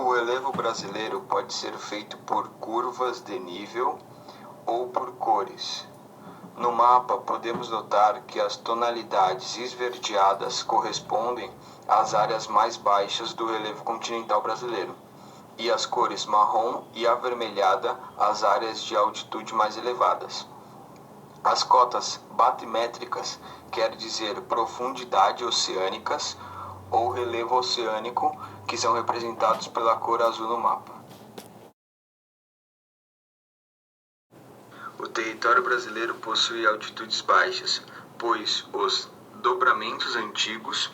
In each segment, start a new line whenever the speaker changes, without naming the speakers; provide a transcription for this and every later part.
O relevo brasileiro pode ser feito por curvas de nível ou por cores. No mapa, podemos notar que as tonalidades esverdeadas correspondem às áreas mais baixas do relevo continental brasileiro, e as cores marrom e avermelhada às áreas de altitude mais elevadas. As cotas batimétricas quer dizer profundidade oceânicas ou relevo oceânico, que são representados pela cor azul no mapa. O território brasileiro possui altitudes baixas, pois os dobramentos antigos,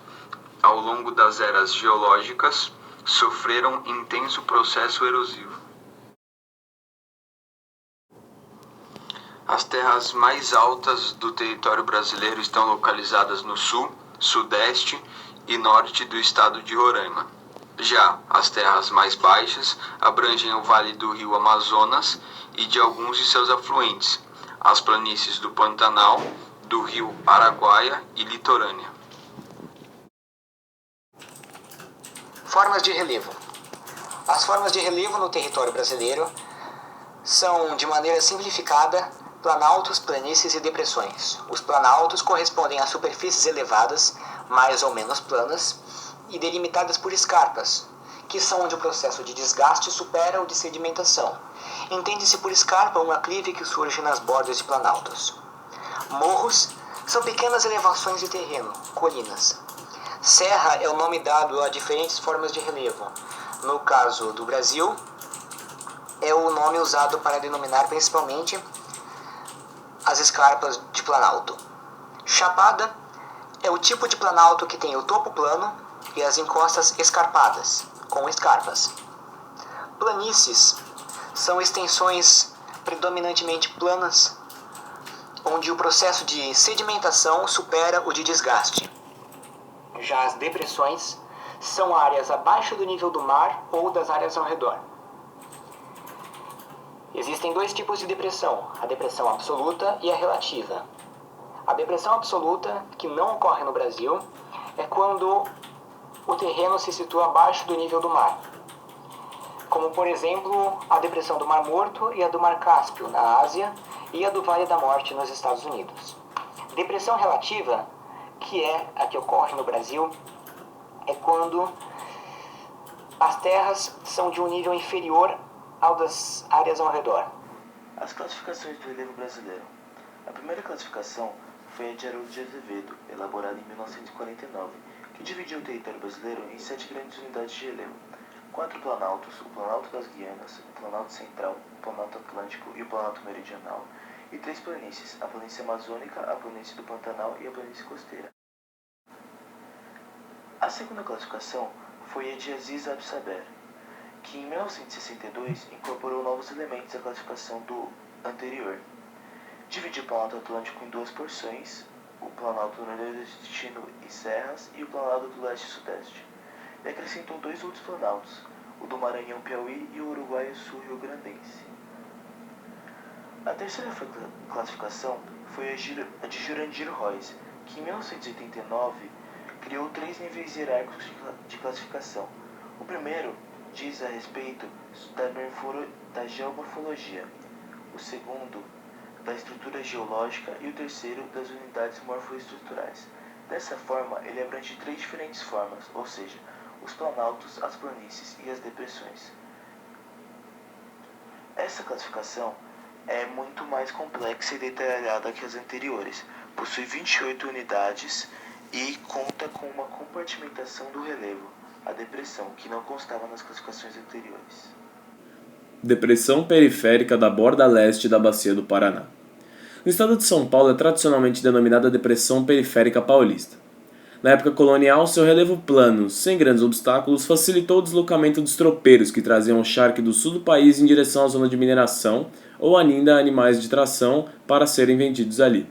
ao longo das eras geológicas, sofreram intenso processo erosivo. As terras mais altas do território brasileiro estão localizadas no sul, sudeste e norte do estado de Roraima. Já as terras mais baixas abrangem o vale do rio Amazonas e de alguns de seus afluentes, as planícies do Pantanal, do rio Araguaia e litorânea.
Formas de relevo. As formas de relevo no território brasileiro são, de maneira simplificada, planaltos, planícies e depressões. Os planaltos correspondem a superfícies elevadas, mais ou menos planas, e delimitadas por escarpas, que são onde o processo de desgaste supera o de sedimentação. Entende-se por escarpa um aclive que surge nas bordas de planaltos. Morros são pequenas elevações de terreno, colinas. Serra é o nome dado a diferentes formas de relevo. No caso do Brasil, é o nome usado para denominar principalmente as escarpas de planalto. Chapada é o tipo de planalto que tem o topo plano e as encostas escarpadas, com escarpas. Planícies são extensões predominantemente planas, onde o processo de sedimentação supera o de desgaste. Já as depressões são áreas abaixo do nível do mar ou das áreas ao redor. Existem dois tipos de depressão, a depressão absoluta e a relativa. A depressão absoluta, que não ocorre no Brasil, é quando o terreno se situa abaixo do nível do mar, como, por exemplo, a depressão do Mar Morto e a do Mar Cáspio, na Ásia, e a do Vale da Morte, nos Estados Unidos. Depressão relativa, que é a que ocorre no Brasil, é quando as terras são de um nível inferior ao das áreas ao redor.
As classificações do relevo brasileiro. A primeira classificação foi a de Haroldo de Azevedo, elaborada em 1949, que dividiu o território brasileiro em 7 grandes unidades de relevo: 4 planaltos, o Planalto das Guianas, o Planalto Central, o Planalto Atlântico e o Planalto Meridional, e 3 planícies, a planície amazônica, a planície do Pantanal e a planície costeira. A segunda classificação foi a de Aziz Absaber, que em 1962 incorporou novos elementos à classificação do anterior. Dividiu o Planalto Atlântico em 2 porções, o Planalto Nordestino e Serras e o Planalto do Leste e Sudeste, e acrescentou 2 outros planaltos, o do Maranhão Piauí e o Uruguaio Sul Rio Grandense. A terceira classificação foi a de Jurandir Royce, que em 1989 criou 3 níveis hierárquicos de classificação. O primeiro diz a respeito da geomorfologia, o segundo da estrutura geológica e o terceiro das unidades morfoestruturais. Dessa forma, ele abrange 3 diferentes formas, ou seja, os planaltos, as planícies e as depressões. Essa classificação é muito mais complexa e detalhada que as anteriores, possui 28 unidades e conta com uma compartimentação do relevo, a depressão, que não constava nas classificações anteriores.
Depressão periférica da borda leste da Bacia do Paraná. No estado de São Paulo é tradicionalmente denominada Depressão Periférica Paulista. Na época colonial, seu relevo plano, sem grandes obstáculos, facilitou o deslocamento dos tropeiros que traziam o charque do sul do país em direção à zona de mineração ou ainda animais de tração para serem vendidos ali.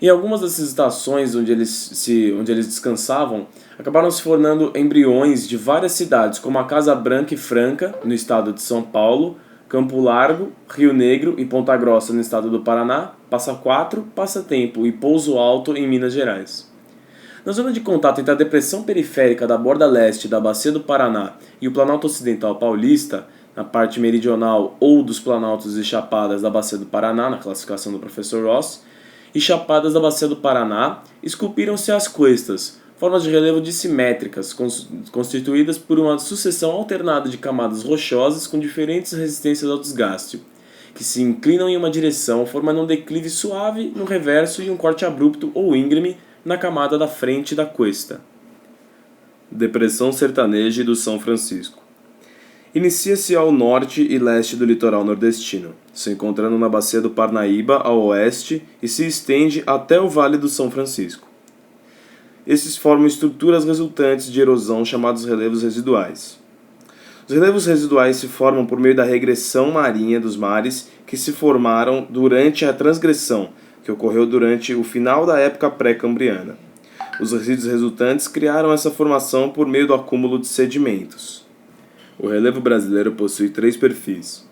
Em algumas dessas estações onde eles descansavam, acabaram se formando embriões de várias cidades, como a Casa Branca e Franca, no estado de São Paulo, Campo Largo, Rio Negro e Ponta Grossa, no estado do Paraná, Passa Quatro, Passa Tempo e Pouso Alto, em Minas Gerais. Na zona de contato entre a depressão periférica da borda leste da Bacia do Paraná e o Planalto Ocidental Paulista, na parte meridional ou dos planaltos e chapadas da Bacia do Paraná, na classificação do professor Ross, e chapadas da Bacia do Paraná, esculpiram-se as cuestas, formas de relevo dissimétricas, constituídas por uma sucessão alternada de camadas rochosas com diferentes resistências ao desgaste, que se inclinam em uma direção, formando um declive suave no reverso e um corte abrupto ou íngreme na camada da frente da cuesta. Depressão sertaneja do São Francisco. Inicia-se ao norte e leste do litoral nordestino, se encontrando na Bacia do Parnaíba ao oeste e se estende até o Vale do São Francisco. Esses formam estruturas resultantes de erosão chamados relevos residuais. Os relevos residuais se formam por meio da regressão marinha dos mares que se formaram durante a transgressão, que ocorreu durante o final da época pré-cambriana. Os resíduos resultantes criaram essa formação por meio do acúmulo de sedimentos. O relevo brasileiro possui 3 perfis.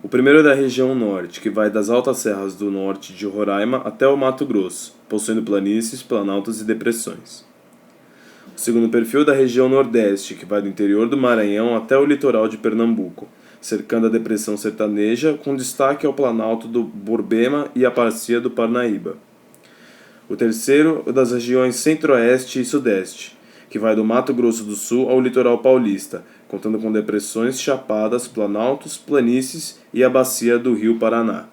O primeiro é da região norte, que vai das altas serras do norte de Roraima até o Mato Grosso, possuindo planícies, planaltos e depressões. O segundo perfil é da região nordeste, que vai do interior do Maranhão até o litoral de Pernambuco, cercando a depressão sertaneja, com destaque ao planalto do Borborema e a bacia do Parnaíba. O terceiro é das regiões centro-oeste e sudeste, que vai do Mato Grosso do Sul ao litoral paulista, contando com depressões, chapadas, planaltos, planícies e a bacia do Rio Paraná.